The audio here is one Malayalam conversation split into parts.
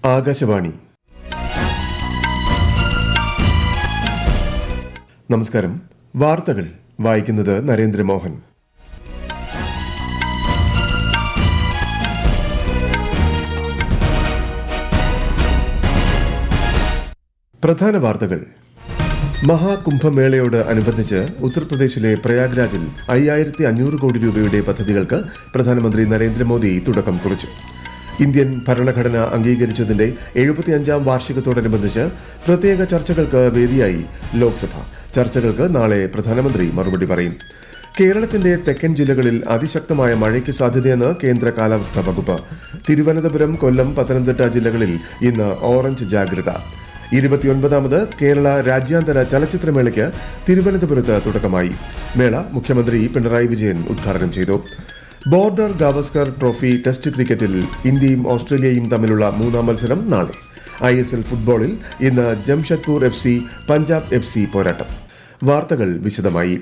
ആകാശവാണി. നമസ്കാരം. വാർത്തകൾ വായിക്കുന്നത് നരേന്ദ്രമോഹൻ. പ്രധാന വാർത്തകൾ. മഹാകുംഭമേളയോട് അനുബന്ധിച്ച് ഉത്തർപ്രദേശിലെ പ്രയാഗ്രാജിൽ 5500 കോടി രൂപയുടെ പദ്ധതികൾക്ക് പ്രധാനമന്ത്രി നരേന്ദ്രമോദി തുടക്കം കുറിച്ചു. ഇന്ത്യൻ ഭരണഘടന അംഗീകരിച്ചതിന്റെ 75ാം വാർഷികത്തോടനുബന്ധിച്ച് പ്രത്യേക ചർച്ചകൾക്ക് വേദിയായി ലോക്സഭ. ചർച്ചകൾക്ക് നാളെ പ്രധാനമന്ത്രി മറുപടി പറയും. കേരളത്തിന്റെ തെക്കൻ ജില്ലകളിൽ അതിശക്തമായ മഴയ്ക്ക് സാധ്യതയെന്ന് കേന്ദ്ര കാലാവസ്ഥാ വകുപ്പ്. തിരുവനന്തപുരം, കൊല്ലം, പത്തനംതിട്ട ജില്ലകളിൽ ഇന്ന് ഓറഞ്ച് ജാഗ്രത. 29ാമത് കേരള രാജ്യാന്തര ചലച്ചിത്രമേളയ്ക്ക് തിരുവനന്തപുരത്ത് തുടക്കമായി. മേള മുഖ്യമന്ത്രി പിണറായി വിജയൻ ഉദ്ഘാടനം ചെയ്തു. ബോർഡർ ഗാവസ്കർ ട്രോഫി ടെസ്റ്റ് ക്രിക്കറ്റിൽ ഇന്ത്യയും ഓസ്ട്രേലിയയും തമ്മിലുള്ള 3ാം മത്സരം നാളെ. ISL ഫുട്ബോളിൽ ഇന്ന് ജംഷഡ്പൂർ FC പഞ്ചാബ് FC പോരാട്ടം. വാർത്തകൾ വിശദമായി.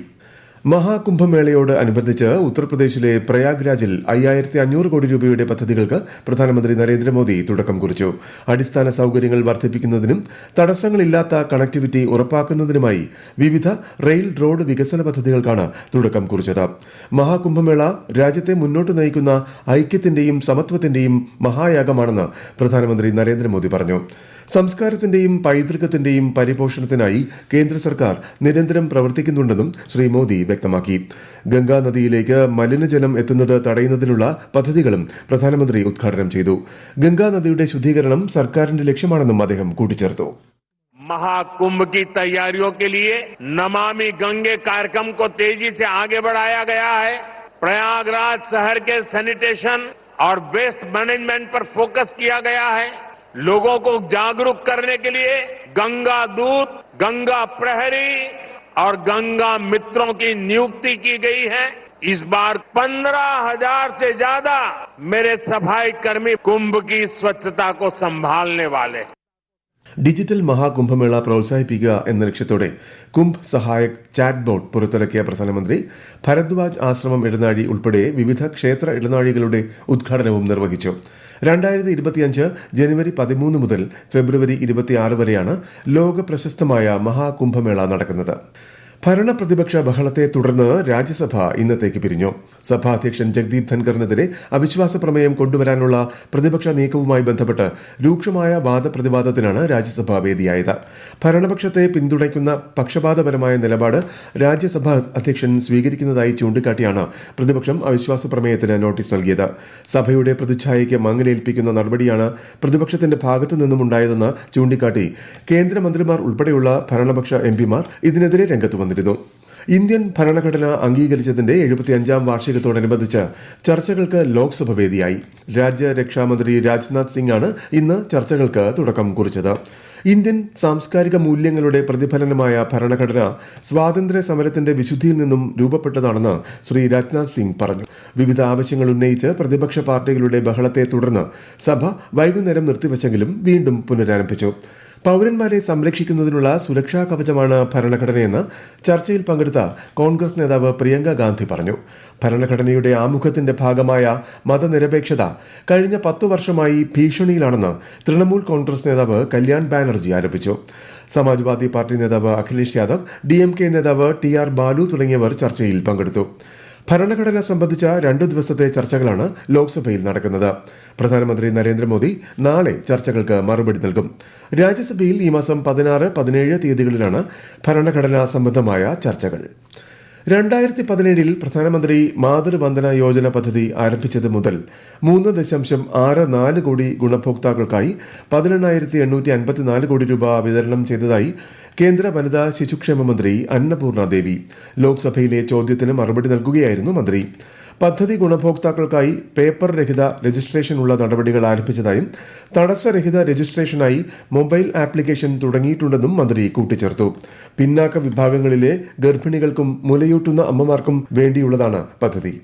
മഹാകുംഭമേളയോട് അനുബന്ധിച്ച് ഉത്തർപ്രദേശിലെ പ്രയാഗ്രാജിൽ 5500 കോടി രൂപയുടെ പദ്ധതികൾക്ക് പ്രധാനമന്ത്രി നരേന്ദ്രമോദി തുടക്കം കുറിച്ചു. അടിസ്ഥാന സൌകര്യങ്ങൾ വർദ്ധിപ്പിക്കുന്നതിനും തടസ്സങ്ങളില്ലാത്ത കണക്ടിവിറ്റി ഉറപ്പാക്കുന്നതിനുമായി വിവിധ റെയിൽ റോഡ് വികസന പദ്ധതികൾക്കാണ് തുടക്കം കുറിച്ചത്. മഹാകുംഭമേള രാജ്യത്തെ മുന്നോട്ട് നയിക്കുന്ന ഐക്യത്തിന്റെയും സമത്വത്തിന്റെയും മഹായാഗമാണെന്ന് പ്രധാനമന്ത്രി നരേന്ദ്രമോദി പറഞ്ഞു. സംസ്കാരത്തിന്റെയും പൈതൃകത്തിന്റെയും പരിപോഷണത്തിനായി കേന്ദ്ര സർക്കാർ നിരന്തരം പ്രവർത്തിക്കുന്നുണ്ടെന്നും ശ്രീ മോദി വ്യക്തമാക്കി. ഗംഗാ നദിയിലേക്ക് മലിനജലം എത്തുന്നത് തടയുന്നതിനുള്ള പദ്ധതികളും പ്രധാനമന്ത്രി ഉദ്ഘാടനം ചെയ്തു. ഗംഗാ നദിയുടെ ശുദ്ധീകരണം സർക്കാരിന്റെ ലക്ഷ്യമാണെന്നും അദ്ദേഹം കൂട്ടിച്ചേർത്തു. महाकुंभ की तैयारियों के लिए नमामि गंगे कार्यक्रम को तेजी से आगे बढ़ाया गया है. प्रयागराज शहर के सैनिटेशन और वेस्ट मैनेजमेंट पर फोकस किया गया है. लोगों को जागरूक करने के लिए गंगा दूत, गंगा प्रहरी और गंगा मित्रों की नियुक्ति की गई है. इस बार 15,000 से ज्यादा मेरे सफाई कर्मी कुंभ की स्वच्छता को संभालने वाले. ഡിജിറ്റൽ മഹാകുംഭമേള പ്രോത്സാഹിപ്പിക്കുക എന്ന ലക്ഷ്യത്തോടെ കുംഭ് സഹായക് ചാറ്റ് ബോട്ട് പുറത്തിറക്കിയ പ്രധാനമന്ത്രി ഭരദ്വാജ് ആശ്രമം ഇടനാഴി ഉൾപ്പെടെ വിവിധ ക്ഷേത്ര ഇടനാഴികളുടെ ഉദ്ഘാടനവും നിർവഹിച്ചു. 2025 ജനുവരി 13 മുതൽ ഫെബ്രുവരി 26 വരെയാണ് ലോക പ്രശസ്തമായ മഹാകുംഭമേള നടക്കുന്നത്. ഭരണ പ്രതിപക്ഷ ബഹളത്തെ തുടർന്ന് രാജ്യസഭ ഇന്നത്തേക്ക് പിരിഞ്ഞു. സഭാധ്യക്ഷൻ ജഗ്ദീപ് ധൻഖറിനെതിരെ അവിശ്വാസ പ്രമേയം കൊണ്ടുവരാനുള്ള പ്രതിപക്ഷ നീക്കവുമായി ബന്ധപ്പെട്ട് രൂക്ഷമായ വാദപ്രതിവാദത്തിനാണ് രാജ്യസഭ വേദിയായത്. ഭരണപക്ഷത്തെ പിന്തുണയ്ക്കുന്ന പക്ഷപാതപരമായ നിലപാട് രാജ്യസഭാ അധ്യക്ഷൻ സ്വീകരിക്കുന്നതായി ചൂണ്ടിക്കാട്ടിയാണ് പ്രതിപക്ഷം അവിശ്വാസ പ്രമേയത്തിന് നോട്ടീസ് നൽകിയത്. സഭയുടെ പ്രതിച്ഛായയ്ക്ക് മങ്ങലേൽപ്പിക്കുന്ന നടപടിയാണ് പ്രതിപക്ഷത്തിന്റെ ഭാഗത്തു നിന്നുമുണ്ടായതെന്ന് ചൂണ്ടിക്കാട്ടി കേന്ദ്രമന്ത്രിമാർ ഉൾപ്പെടെയുള്ള ഭരണപക്ഷ MPമാർ ഇതിനെതിരെ രംഗത്ത് വന്നിരുന്നു. ഇന്ത്യൻ ഭരണഘടന അംഗീകരിച്ചതിന്റെ 75ാം വാർഷികത്തോടനുബന്ധിച്ച് ചർച്ചകൾക്ക് ലോക്സഭ വേദിയായി. രാജ്യരക്ഷാമന്ത്രി രാജ്നാഥ് സിംഗ് ആണ് ഇന്ന് ചർച്ചകൾക്ക് തുടക്കം കുറിച്ചത്. ഇന്ത്യൻ സാംസ്കാരിക മൂല്യങ്ങളുടെ പ്രതിഫലനമായ ഭരണഘടന സ്വാതന്ത്ര്യ സമരത്തിന്റെ വിശുദ്ധിയിൽ നിന്നും രൂപപ്പെട്ടതാണെന്ന് ശ്രീ രാജ്നാഥ് സിംഗ് പറഞ്ഞു. വിവിധ ആവശ്യങ്ങൾ ഉന്നയിച്ച് പ്രതിപക്ഷ പാർട്ടികളുടെ ബഹളത്തെ തുടർന്ന് സഭ വൈകുന്നേരം നിർത്തിവച്ചെങ്കിലും വീണ്ടും പുനരാരംഭിച്ചു. പൌരന്മാരെ സംരക്ഷിക്കുന്നതിനുള്ള സുരക്ഷാ കവചമാണ് ഭരണഘടനയെന്ന് ചർച്ചയിൽ പങ്കെടുത്ത കോൺഗ്രസ് നേതാവ് പ്രിയങ്ക ഗാന്ധി പറഞ്ഞു. ഭരണഘടനയുടെ ആമുഖത്തിന്റെ ഭാഗമായ മതനിരപേക്ഷത കഴിഞ്ഞ 10 വർഷമായി ഭീഷണിയിലാണെന്ന് തൃണമൂൽ കോൺഗ്രസ് നേതാവ് കല്യാൺ ബാനർജി ആരോപിച്ചു. സമാജ്വാദി പാർട്ടി നേതാവ് അഖിലേഷ് യാദവ്, DMK നേതാവ് TR ബാലു തുടങ്ങിയവർ ചർച്ചയിൽ പങ്കെടുത്തു. ഭരണഘടന സംബന്ധിച്ച 2 ദിവസത്തെ ചർച്ചകളാണ് ലോക്സഭയിൽ നടക്കുന്നത്. പ്രധാനമന്ത്രി നരേന്ദ്രമോദി നാളെ ചർച്ചകൾക്ക് മറുപടി നൽകും. രാജ്യസഭയിൽ ഈ മാസം 16, 17 തീയതികളിലാണ് ഭരണഘടനാ സംബന്ധമായ ചർച്ചകൾ. 2017 പ്രധാനമന്ത്രി മാതൃവന്ദന യോജന പദ്ധതി ആരംഭിച്ചത് മുതൽ 3.64 കോടി ഗുണഭോക്താക്കൾക്കായി 18,854 കോടി രൂപ വിതരണം ചെയ്തതായി കേന്ദ്ര വനിതാ ശിശുക്ഷേമ മന്ത്രി അന്നപൂർണ ദേവി. ലോക്സഭയിലെ ചോദ്യത്തിന് മറുപടി നൽകുകയായിരുന്നു മന്ത്രി. പദ്ധതി ഗുണഭോക്താക്കൾക്കായി പേപ്പർ രഹിത രജിസ്ട്രേഷനുള്ള നടപടികൾ ആരംഭിച്ചതായും തടസ്സരഹിത രജിസ്ട്രേഷനായി മൊബൈൽ ആപ്ലിക്കേഷൻ തുടങ്ങിയിട്ടുണ്ടെന്നും മന്ത്രി കൂട്ടിച്ചേർത്തു. പിന്നാക്ക വിഭാഗങ്ങളിലെ ഗർഭിണികൾക്കും മുലയൂട്ടുന്ന അമ്മമാർക്കും വേണ്ടിയുള്ളതാണ് പദ്ധതി.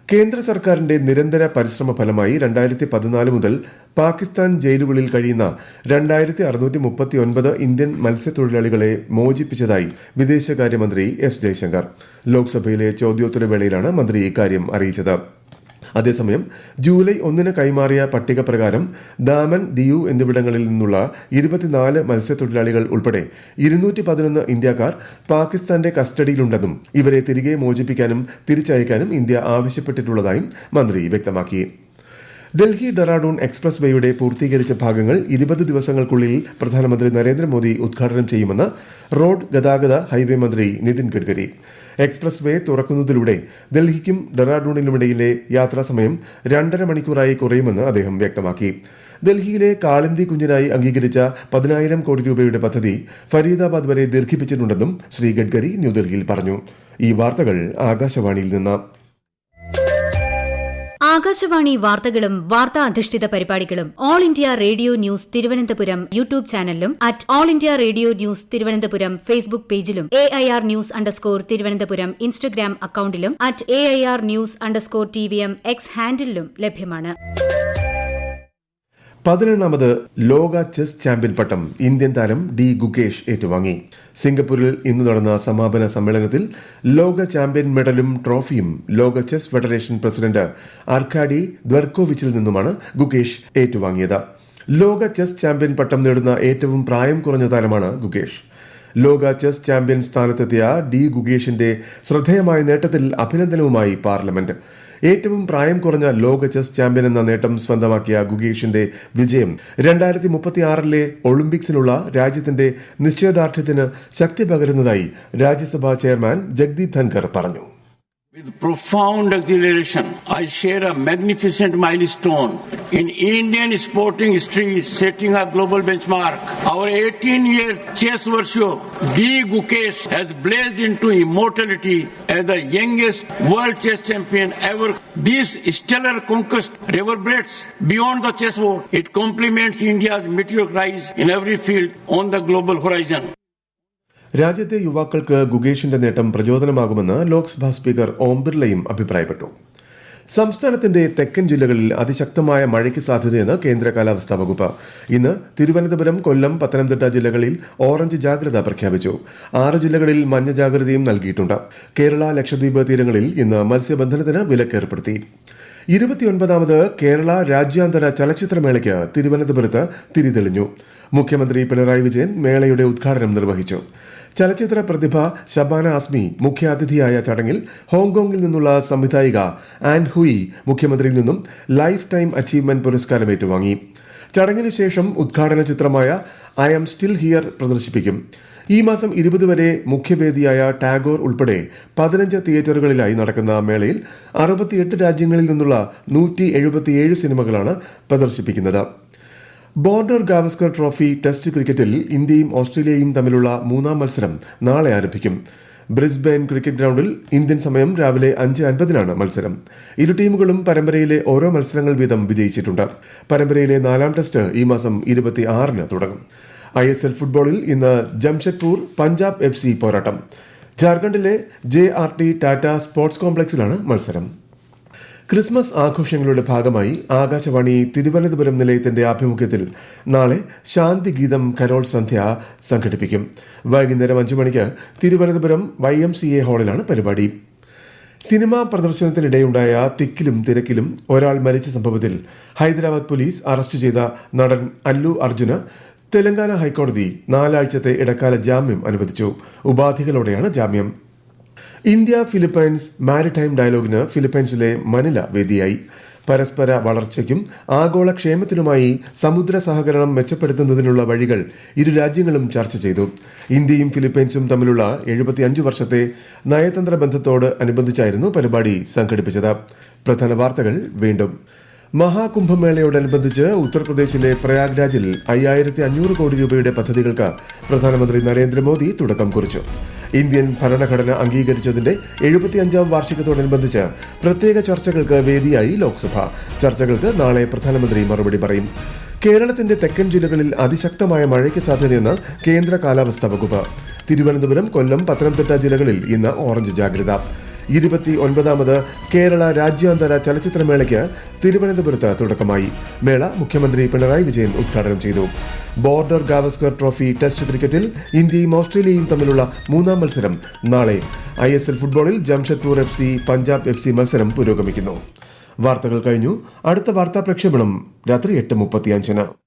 കേന്ദ്ര സർക്കാരിന്റെ നിരന്തര പരിശ്രമ ഫലമായി 2014 മുതൽ പാകിസ്ഥാൻ ജയിലുകളിൽ കഴിയുന്ന 2639 ഇന്ത്യൻ മത്സ്യത്തൊഴിലാളികളെ മോചിപ്പിച്ചതായി വിദേശകാര്യമന്ത്രി S. ജയശങ്കർ. ലോക്സഭയിലെ ചോദ്യോത്തരവേളയിലാണ് മന്ത്രി ഇക്കാര്യം അറിയിച്ചത്. അതേസമയം ജൂലൈ 1 കൈമാറിയ പട്ടിക പ്രകാരം ദാമൻ, ദിയു എന്നിവിടങ്ങളിൽ നിന്നുള്ള 24 മത്സ്യത്തൊഴിലാളികൾ ഉൾപ്പെടെ 211 ഇന്ത്യക്കാർ പാകിസ്ഥാന്റെ കസ്റ്റഡിയിലുണ്ടെന്നും ഇവരെ തിരികെ മോചിപ്പിക്കാനും തിരിച്ചയക്കാനും ഇന്ത്യ ആവശ്യപ്പെട്ടിട്ടുള്ളതായും മന്ത്രി വ്യക്തമാക്കി. ഡൽഹി ഡെറാഡൂൺ എക്സ്പ്രസ് വേയുടെ പൂർത്തീകരിച്ച ഭാഗങ്ങൾ 20 ദിവസങ്ങൾക്കുള്ളിൽ പ്രധാനമന്ത്രി നരേന്ദ്രമോദി ഉദ്ഘാടനം ചെയ്യുമെന്ന് റോഡ് ഗതാഗത ഹൈവേ മന്ത്രി നിതിൻ ഗഡ്കരി. എക്സ്പ്രസ് വേ തുറക്കുന്നതിലൂടെ ഡൽഹിക്കും ഡെറാഡൂണിനുമിടയിലെ യാത്രാസമയം 2.5 മണിക്കൂറായി കുറയുമെന്ന് അദ്ദേഹം വ്യക്തമാക്കി. ഡൽഹിയിലെ കാളിന്തി കുഞ്ഞിനായി അംഗീകരിച്ച 10,000 കോടി രൂപയുടെ പദ്ധതി ഫരീദാബാദ് വരെ ദീർഘിപ്പിച്ചിട്ടുണ്ടെന്നും ശ്രീ ഗഡ്കരി ന്യൂഡൽഹിയിൽ പറഞ്ഞു. ഈ വാർത്തകൾ ആകാശവാണിയിൽ നിന്ന്. ആകാശവാണി വാർത്തകളും വാർത്താ അധിഷ്ഠിത പരിപാടികളും all India radio news Thiruvananthapuram YouTube ചാനലിലും @all India radio news Thiruvananthapuram Facebook പേജിലും AIR ന്യൂസ് തിരുവനന്തപുരം ഇൻസ്റ്റഗ്രാം അക്കൌണ്ടിലും @AIR ന്യൂസ് TVM X ഹാൻഡിലും ലഭ്യമാണ്. 11ാമത് ലോക ചെസ് ചാമ്പ്യൻ പട്ടം ഇന്ത്യൻ താരം ഡി ഗുകേഷ് ഏറ്റുവാങ്ങി. സിംഗപ്പൂരിൽ ഇന്ന് നടന്ന സമാപന സമ്മേളനത്തിൽ ലോക ചാമ്പ്യൻ മെഡലും ട്രോഫിയും ലോക ചെസ് ഫെഡറേഷൻ പ്രസിഡന്റ് ആർക്കാഡി ദ്വർക്കോവിച്ചിൽ നിന്നുമാണ് ഗുകേഷ് ഏറ്റുവാങ്ങിയത്. ലോക ചെസ് ചാമ്പ്യൻ പട്ടം നേടുന്ന ഏറ്റവും പ്രായം കുറഞ്ഞ താരമാണ് ഗുകേഷ്. ലോക ചെസ് ചാമ്പ്യൻ സ്ഥാനത്തെത്തിയ ഡി ഗുകേഷിന്റെ ശ്രദ്ധേയമായ നേട്ടത്തിൽ അഭിനന്ദനവുമായി പാർലമെന്റ്. ഏറ്റവും പ്രായം കുറഞ്ഞ ലോക ചെസ് ചാമ്പ്യൻ എന്ന നേട്ടം സ്വന്തമാക്കിയ ഗുകേഷിന്റെ വിജയം 2036 ഒളിമ്പിക്സിനുള്ള രാജ്യത്തിന്റെ നിശ്ചയദാർഢ്യത്തിന് ശക്തി പകരുന്നതായി രാജ്യസഭാ ചെയർമാൻ ജഗ്ദീപ് ധൻകർ പറഞ്ഞു. With profound exhilaration, I share a magnificent milestone in Indian sporting history, setting a global benchmark. Our 18-year chess virtue, D. Gukesh, has blazed into immortality as the youngest world chess champion ever. This stellar conquest reverberates beyond the chessboard. It complements India's meteoric rise in every field on the global horizon. രാജ്യത്തെ യുവാക്കൾക്ക് ഗുകേഷിന്റെ നേട്ടം പ്രചോദനമാകുമെന്ന് ലോക്സഭാ സ്പീക്കർ ഓം ബിർളയും അഭിപ്രായപ്പെട്ടു. സംസ്ഥാനത്തിന്റെ തെക്കൻ ജില്ലകളിൽ അതിശക്തമായ മഴയ്ക്ക് സാധ്യതയെന്ന് കേന്ദ്ര കാലാവസ്ഥാ വകുപ്പ്. ഇന്ന് തിരുവനന്തപുരം, കൊല്ലം, പത്തനംതിട്ട ജില്ലകളിൽ ഓറഞ്ച് ജാഗ്രത പ്രഖ്യാപിച്ചു. 6 ജില്ലകളിൽ മഞ്ഞ ജാഗ്രതയും നൽകിയിട്ടുണ്ട്. കേരള, ലക്ഷദ്വീപ് തീരങ്ങളിൽ ഇന്ന് മത്സ്യബന്ധനത്തിന് വിലക്കേർപ്പെടുത്തി. 29ാമത് കേരള രാജ്യാന്തര ചലച്ചിത്രമേളയ്ക്ക് തിരുവനന്തപുരത്ത് തിരിതെളിഞ്ഞു. മുഖ്യമന്ത്രി പിണറായി വിജയൻ മേളയുടെ ഉദ്ഘാടനം നിർവഹിച്ചു. ചലച്ചിത്ര പ്രതിഭ ഷബാന ആസ്മി മുഖ്യാതിഥിയായ ചടങ്ങിൽ ഹോങ്കോങ്ങിൽ നിന്നുള്ള സംവിധായിക ആൻ ഹുയി മുഖ്യമന്ത്രിയിൽ നിന്നും ലൈഫ് ടൈം അച്ചീവ്മെന്റ് പുരസ്കാരം ഏറ്റുവാങ്ങി. ചടങ്ങിനു ശേഷം ഉദ്ഘാടന ചിത്രമായ ഐ ആം സ്റ്റിൽ ഹിയർ പ്രദർശിപ്പിക്കും. ഈ മാസം 20 വരെ മുഖ്യവേദിയായ ടാഗോർ ഉൾപ്പെടെ 15 തിയേറ്ററുകളിലായി നടക്കുന്ന മേളയിൽ 68 രാജ്യങ്ങളിൽ നിന്നുള്ള 177 സിനിമകളാണ് പ്രദർശിപ്പിക്കുന്നത്. ബോർഡർ ഗാവസ്കർ ട്രോഫി ടെസ്റ്റ് ക്രിക്കറ്റിൽ ഇന്ത്യയും ഓസ്ട്രേലിയയും തമ്മിലുള്ള 3ാം മത്സരം നാളെ ആരംഭിക്കും. ബ്രിസ്ബെയിൻ ക്രിക്കറ്റ് ഗ്രൗണ്ടിൽ ഇന്ത്യൻ സമയം രാവിലെ 5:50 മത്സരം. ഇരു ടീമുകളും പരമ്പരയിലെ ഓരോ മത്സരങ്ങൾ വീതം വിജയിച്ചിട്ടുണ്ട്. പരമ്പരയിലെ 4ാം ടെസ്റ്റ് ഈ മാസം 26 തുടങ്ങും. ISL ഫുട്ബോളിൽ ഇന്ന് ജംഷഡ്പൂർ പഞ്ചാബ് FC പോരാട്ടം. ജാർഖണ്ഡിലെ JRT ടാറ്റ സ്പോർട്സ് കോംപ്ലക്സിലാണ് മത്സരം. ക്രിസ്മസ് ആഘോഷങ്ങളുടെ ഭാഗമായി ആകാശവാണി തിരുവനന്തപുരം നിലയത്തിന്റെ ആഭിമുഖ്യത്തിൽ നാളെ ശാന്തിഗീതം കരോൾ സന്ധ്യ സംഘടിപ്പിക്കും. വൈകുന്നേരം 5 മണിക്ക് തിരുവനന്തപുരം YMCA ഹാളിലാണ് പരിപാടി. സിനിമാ പ്രദർശനത്തിനിടെയുണ്ടായ തിക്കിലും തിരക്കിലും ഒരാൾ മരിച്ച സംഭവത്തിൽ ഹൈദരാബാദ് പോലീസ് അറസ്റ്റ് ചെയ്ത നടൻ അല്ലു അർജുന് തെലങ്കാന ഹൈക്കോടതി 4 ആഴ്ചത്തെ ഇടക്കാല ജാമ്യം അനുവദിച്ചു. ഉപാധികളോടെയാണ് ജാമ്യം. ഇന്ത്യ ഫിലിപ്പൈൻസ് മാരിടൈം ഡയലോഗിന് ഫിലിപ്പൈൻസിലെ മനില വേദിയായി. പരസ്പര വളർച്ചയ്ക്കും ആഗോള ക്ഷേമത്തിനുമായി സമുദ്ര സഹകരണം മെച്ചപ്പെടുത്തുന്നതിനുള്ള വഴികൾ ഇരു രാജ്യങ്ങളും ചർച്ച ചെയ്തു. ഇന്ത്യയും ഫിലിപ്പൈൻസും തമ്മിലുള്ള 75 വർഷത്തെ നയതന്ത്ര ബന്ധത്തോട് അനുബന്ധിച്ചായിരുന്നു പരിപാടി സംഘടിപ്പിച്ചത്. പ്രധാന വാർത്തകൾ വീണ്ടും. മഹാകുംഭമേളയോടനുബന്ധിച്ച് ഉത്തർപ്രദേശിലെ പ്രയാഗ്രാജിൽ 5500 കോടി രൂപയുടെ പദ്ധതികൾക്ക് പ്രധാനമന്ത്രി നരേന്ദ്രമോദി തുടക്കം കുറിച്ചു. ഇന്ത്യൻ ഭരണഘടന അംഗീകരിച്ചതിന്റെ 75ാം വാർഷികത്തോടനുബന്ധിച്ച് പ്രത്യേക ചർച്ചകൾക്ക് വേദിയായി ലോക്സഭ. ചർച്ചകൾക്ക് നാളെ പ്രധാനമന്ത്രി മറുപടി പറയും. കേരളത്തിന്റെ തെക്കൻ ജില്ലകളിൽ അതിശക്തമായ മഴയ്ക്ക് സാധ്യതയെന്ന് കേന്ദ്ര കാലാവസ്ഥാ വകുപ്പ്. തിരുവനന്തപുരം, കൊല്ലം, പത്തനംതിട്ട ജില്ലകളിൽ ഇന്ന് ഓറഞ്ച് ജാഗ്രത. 29ാമത് കേരള രാജ്യാന്തര ചലച്ചിത്രമേളയ്ക്ക് തിരുവനന്തപുരത്ത് തുടക്കമായി. മേള മുഖ്യമന്ത്രി പിണറായി വിജയൻ ഉദ്ഘാടനം ചെയ്തു. ബോർഡർ ഗാവസ്കർ ട്രോഫി ടെസ്റ്റ് ക്രിക്കറ്റിൽ ഇന്ത്യയും ഓസ്ട്രേലിയയും തമ്മിലുള്ള 3ാം മത്സരം നാളെ. ISL ഫുട്ബോളിൽ ജംഷഡ്പൂർ FC പഞ്ചാബ് FC മത്സരം പുരോഗമിക്കുന്നു. വാർത്തകൾ കഴിഞ്ഞു. അടുത്ത വാർത്താ പ്രക്ഷേപണം രാത്രി 8:35.